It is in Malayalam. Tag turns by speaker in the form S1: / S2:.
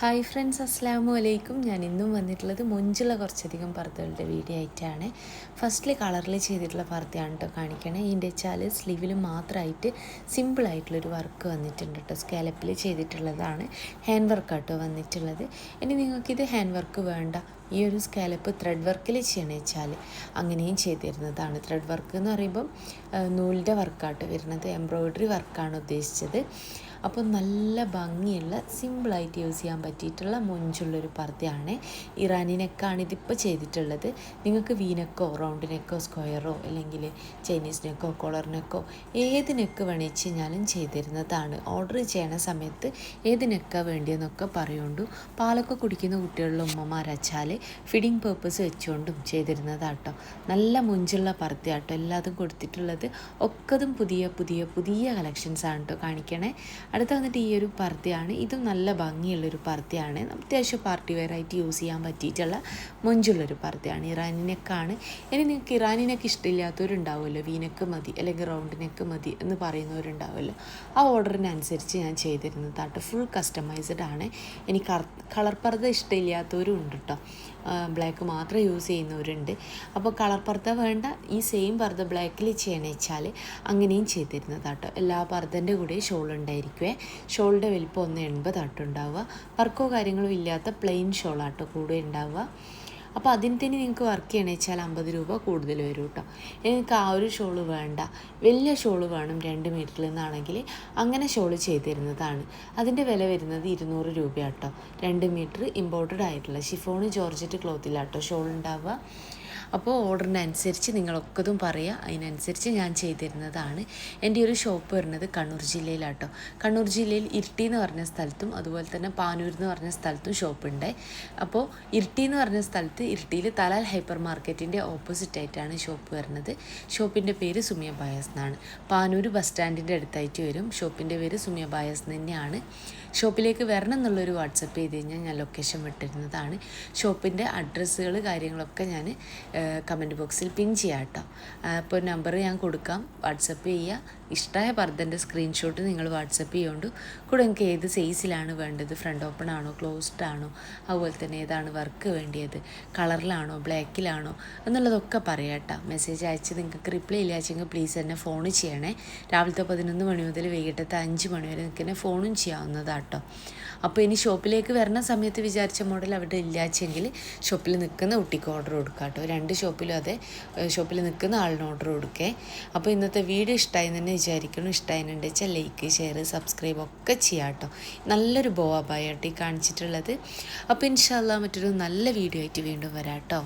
S1: ഹായ് ഫ്രണ്ട്സ്, അസ്സലാമു അലൈക്കും. ഞാൻ ഇന്നും വന്നിട്ടുള്ളത് മൊഞ്ചുള്ള കുറച്ചധികം പർദ്ദകളുടെ വീഡിയോ ആയിട്ടാണ്. ഫസ്റ്റിൽ കളറിൽ ചെയ്തിട്ടുള്ള പർദ്ദയാണ് കേട്ടോ കാണിക്കണേ. ഇതിൻ്റെ വെച്ചാൽ സ്ലീവിൽ മാത്രമായിട്ട് സിമ്പിളായിട്ടുള്ളൊരു വർക്ക് വന്നിട്ടുണ്ട് കേട്ടോ. സ്കാലപ്പിൽ ചെയ്തിട്ടുള്ളതാണ്. ഹാൻഡ് വർക്കാട്ടോ വന്നിട്ടുള്ളത്. ഇനി നിങ്ങൾക്കിത് ഹാൻഡ് വർക്ക് വേണ്ട, ഈ ഒരു സ്കാലപ്പ് ത്രെഡ് വർക്കിൽ ചെയ്യണമെന്ന് വെച്ചാൽ അങ്ങനെയും ചെയ്തിരുന്നതാണ്. ത്രെഡ് വർക്ക് എന്ന് പറയുമ്പം നൂലിൻ്റെ വർക്കാട്ടോ വരുന്നത്, എംബ്രോയ്ഡറി വർക്കാണ് ഉദ്ദേശിച്ചത്. അപ്പോൾ നല്ല ഭംഗിയുള്ള സിമ്പിളായിട്ട് യൂസ് ചെയ്യാൻ പറ്റിയിട്ടുള്ള മൊഞ്ചുള്ളൊരു പർദ്ദയാണ്. ഇറാനി നെക്കാണ് ഇതിപ്പോൾ ചെയ്തിട്ടുള്ളത്. നിങ്ങൾക്ക് വീനെക്കോ റൗണ്ട് നെക്കോ സ്ക്വയറോ അല്ലെങ്കിൽ ചൈനീസ് നെക്കോ കോളർ നെക്കോ ഏത് നെക്ക് വേണിച്ച് ഞാനും ചെയ്തിരുന്നതാണ്. ഓർഡർ ചെയ്യണ സമയത്ത് ഏത് നെക്കാണ് വേണ്ടിയെന്നൊക്കെ പറയുകൊണ്ടു. പാലൊക്കെ കുടിക്കുന്ന കുട്ടികളിലെ ഉമ്മമാരച്ചാൽ ഫിഡിങ് പേർപ്പസ് വെച്ചുകൊണ്ടും ചെയ്തിരുന്നതാട്ടോ. നല്ല മൊഞ്ചുള്ള പർദ്ദയാട്ടോ എല്ലാതും കൊടുത്തിട്ടുള്ളത്. ഒക്കതും പുതിയ പുതിയ പുതിയ കളക്ഷൻസാണ് കേട്ടോ കാണിക്കണേ. അടുത്ത വന്നിട്ട് ഈ ഒരു പർദ്ദയാണ്. ഇതും നല്ല ഭംഗിയുള്ളൊരു പർദ്ദയാണ്. അത്യാവശ്യം പാർട്ടി വെയർ ആയിട്ട് യൂസ് ചെയ്യാൻ പറ്റിയിട്ടുള്ള മൊഞ്ചുള്ളൊരു പർദ്ദയാണ്. ഇറാനി നെക്കാണ്. ഇനി നിങ്ങൾക്ക് ഇറാനി നെക്ക് ഇഷ്ടമില്ലാത്തവരുണ്ടാവുമല്ലോ, വീനെക്ക് മതി അല്ലെങ്കിൽ റൗണ്ട് നെക്ക് മതി എന്ന് പറയുന്നവരുണ്ടാവുമല്ലോ. ആ ഓർഡറിനനുസരിച്ച് ഞാൻ ചെയ്തിരുന്നതാട്ടോ. ഫുൾ കസ്റ്റമൈസ്ഡ് ആണ്. ഇനി കളർ പർദ്ദ ഇഷ്ടമില്ലാത്തവരും ഉണ്ട് കേട്ടോ. ബ്ലാക്ക് മാത്രം യൂസ് ചെയ്യുന്നവരുണ്ട്. അപ്പോൾ കളർ പർദ്ദ വേണ്ട, ഈ സെയിം പർദ്ദ ബ്ലാക്കിൽ ചെയ്യണമെന്ന് വെച്ചാൽ അങ്ങനെയും ചെയ്തിരുന്നതാട്ടോ. എല്ലാ പർദ്ദൻ്റെ കൂടെ ഷോൾ ഉണ്ടായിരിക്കുമേ. ഷോളിൻ്റെ വലിപ്പം 1.80 ഉണ്ടാവുക. വർക്കോ കാര്യങ്ങളോ ഇല്ലാത്ത പ്ലെയിൻ ഷോളാട്ടോ കൂടെ ഉണ്ടാവുക. അപ്പോൾ അതിന് തന്നെ നിങ്ങൾക്ക് വർക്ക് ചെയ്യണമെന്ന് വെച്ചാൽ 50 രൂപ കൂടുതൽ വരും കേട്ടോ. നിങ്ങൾക്ക് ആ ഒരു ഷോള് വേണ്ട, വലിയ ഷോള് വേണം 2 മീറ്ററിൽ നിന്നാണെങ്കിൽ അങ്ങനെ ഷോള് ചെയ്തിരുന്നതാണ്. അതിൻ്റെ വില വരുന്നത് 200 രൂപയാട്ടോ. 2 മീറ്റർ ഇമ്പോർട്ടഡ് ആയിട്ടുള്ള ഷിഫോൺ ജോർജറ്റ് ക്ലോത്തിലാട്ടോ ഷോൾ ഉണ്ടാവുക. അപ്പോൾ ഓർഡറിനനുസരിച്ച് നിങ്ങളൊക്കതും പറയുക, അതിനനുസരിച്ച് ഞാൻ ചെയ്തിരുന്നതാണ്. എൻ്റെ ഒരു ഷോപ്പ് വരുന്നത് കണ്ണൂർ ജില്ലയിലാട്ടോ. കണ്ണൂർ ജില്ലയിൽ ഇരിട്ടി എന്ന് പറഞ്ഞ സ്ഥലത്തും അതുപോലെ തന്നെ പാനൂർ എന്ന് പറഞ്ഞ സ്ഥലത്തും ഷോപ്പുണ്ട്. അപ്പോൾ ഇരിട്ടി എന്ന് പറഞ്ഞ സ്ഥലത്ത് ഇരിട്ടിയിൽ തലാൽ ഹൈപ്പർ മാർക്കറ്റിൻ്റെ ഓപ്പോസിറ്റായിട്ടാണ് ഷോപ്പ് വരുന്നത്. ഷോപ്പിൻ്റെ പേര് സുമിയ ബായസ് എന്നാണ്. പാനൂർ ബസ് സ്റ്റാൻഡിൻ്റെ അടുത്തായിട്ട് വരും. ഷോപ്പിൻ്റെ പേര് സുമിയ ബായസ് തന്നെയാണ്. ഷോപ്പിലേക്ക് വരണം എന്നുള്ളൊരു വാട്സപ്പ് ചെയ്ത് കഴിഞ്ഞാൽ ഞാൻ ലൊക്കേഷൻ വിട്ടിരുന്നതാണ്. ഷോപ്പിൻ്റെ അഡ്രസ്സുകൾ കാര്യങ്ങളൊക്കെ ഞാൻ കമൻറ്റ് ബോക്സിൽ പിൻ ചെയ്യാം കേട്ടോ. അപ്പോൾ നമ്പർ ഞാൻ കൊടുക്കാം, വാട്സപ്പ് ചെയ്യുക. ഇഷ്ടമായ പർദ്ദൻ്റെ സ്ക്രീൻഷോട്ട് നിങ്ങൾ വാട്സപ്പ് ചെയ്യുകൊണ്ട് കൂടെ നിങ്ങൾക്ക് ഏത് സൈസിലാണ് വേണ്ടത്, ഫ്രണ്ട് ഓപ്പൺ ആണോ ക്ലോസ്ഡ് ആണോ, അതുപോലെ തന്നെ ഏതാണ് വർക്ക് വേണ്ടിയത്, കളറിലാണോ ബ്ലാക്കിലാണോ എന്നുള്ളതൊക്കെ പറയാം കേട്ടോ. മെസ്സേജ് അയച്ച് നിങ്ങൾക്ക് റിപ്ലൈ ഇല്ല വെച്ചെങ്കിൽ പ്ലീസ് എന്നെ ഫോൺ ചെയ്യണേ. രാവിലത്തെ 11 മണി മുതൽ വൈകിട്ടത്തെ 5 മണി വരെ നിങ്ങൾക്ക് എന്നെ ഫോണും ചെയ്യാവുന്നതാട്ടോ. അപ്പോൾ ഇനി ഷോപ്പിലേക്ക് വരുന്ന സമയത്ത് വിചാരിച്ച മോഡൽ അവിടെ ഇല്ലാച്ചെങ്കിൽ ഷോപ്പിൽ നിൽക്കുന്ന കുട്ടിക്ക് ഓർഡർ കൊടുക്കാം കേട്ടോ. 2 ഷോപ്പിലും അതെ, ഷോപ്പിൽ നിൽക്കുന്ന ആളിന് ഓർഡർ കൊടുക്കേ. അപ്പോൾ ഇന്നത്തെ വീഡിയോ ഇഷ്ടമായി തന്നെ വിചാരിക്കണം. ഇഷ്ടമായിട്ടുണ്ട് വെച്ചാൽ ലൈക്ക് ഷെയർ സബ്സ്ക്രൈബ് ഒക്കെ ചെയ്യാം കേട്ടോ. നല്ലൊരു ബോവാബായാട്ടോ ഈ കാണിച്ചിട്ടുള്ളത്. അപ്പോൾ ഇൻഷാ അല്ലാഹ് മറ്റൊരു നല്ല വീഡിയോ ആയിട്ട് വീണ്ടും വരാം കേട്ടോ.